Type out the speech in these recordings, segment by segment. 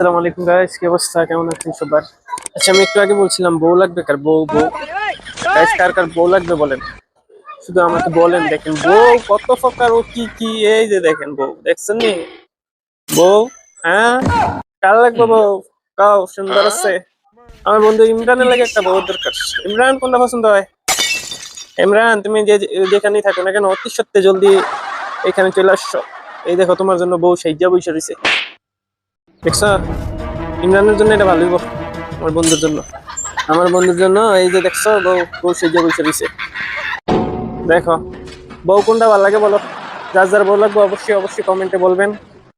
আসসালামু আলাইকুম গাইস, কি অবস্থা? কেমন আছেন সবার? আচ্ছা, আমি একটু আগে বলছিলাম বউ লাগবে কার? বউ বউ গাইস, কার কার বউ লাগবে বলেন, শুধু আমাকে বলেন। দেখেন বউ কত প্রকার, ও কি কি, এই যে দেখেন বউ দেখছেন নি? বউ, হ্যাঁ, কার লাগবে বউ? কাও সুন্দর আছে। আমার বন্ধু ইমরানের লাগে একটা বউ দরকার। ইমরান কোনটা পছন্দ হয়? ইমরান, তুমি যেখানেই থাকো না কেন, অতি সত্ত্বে জলদি এখানে চলে আসছো। এই দেখো, তোমার জন্য বউ সাইজা বইসা রইছে, দেখছো? ইমরানের জন্য এটা ভালোই, আমার বন্ধুর জন্য। আমার বন্ধুর জন্য এই যে দেখছো, বউ বউ সেজে বসে দিছে। দেখো, বউ কোনটা ভালো লাগে বলো? যার যার বউ লাগবে অবশ্যই অবশ্যই কমেন্টে বলবেন।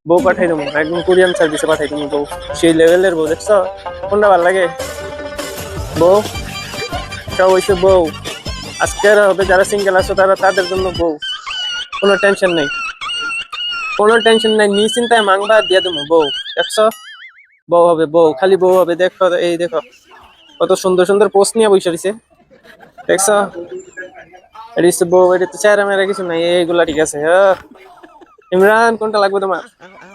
বউ পাঠাই দেবো, একদম কোরিয়ান সার্ভিসে পাঠাই দেবো বউ। সেই লেভেলের বউ, দেখছো? কোনটা ভালো লাগে বউ? সব হইছে বউ। আজকের হবে যারা সিঙ্গেল আছো তারা, তাদের জন্য বউ। কোনো টেনশন নেই, কোনো টেনশন নাই, নিশ্চিন্তায় মাংবা দিয়ে দেবো বউ। দেখছো, বউ হবে বউ, খালি বউ হবে। দেখো, এই দেখো কত সুন্দর সুন্দর পোস্ট নিয়ে বসে দিছে, দেখছো? এটা হচ্ছে বউ, এটা তো চেহারা মেরা কিছু নাই, এইগুলা ঠিক আছে। ইমরান, কোনটা লাগবে তোমার?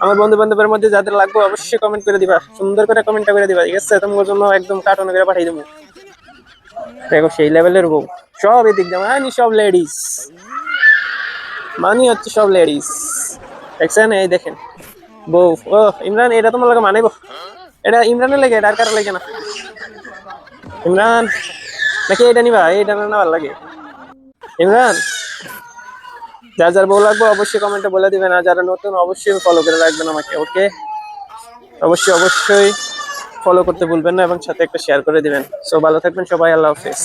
আমার বন্ধু বান্ধবের মধ্যে যাদের লাগবে অবশ্যই কমেন্ট করে দিবা, সুন্দর করে কমেন্টটা করে দিবা, ঠিক আছে? তোমার জন্য একদম কার্টন করে পাঠিয়ে দেবো। দেখো সেই লেভেলের বউ, সব এদিক দিয়ে মানি, সব লেডিস মানি হচ্ছে, সব লেডিস। দেখছেন? এই দেখেন বউ। ও ইমরান, এটা তোমার লাগে মানাইবো? এটা ইমরানের লাগে, এটা আর কারো লাগে না। ইমরান, নাকি এটা নিবা? এটা না ভালো লাগে ইমরান? যার যার বউ লাগবে অবশ্যই কমেন্টে বলে দিবেন, আর যারা নতুন অবশ্যই ফলো করে রাখবেন আমাকে, ওকে? অবশ্যই অবশ্যই ফলো করতে ভুলবেন না, এবং সাথে একটা শেয়ার করে দিবেন। সো ভালো থাকবেন সবাই, আল্লাহ হাফেজ।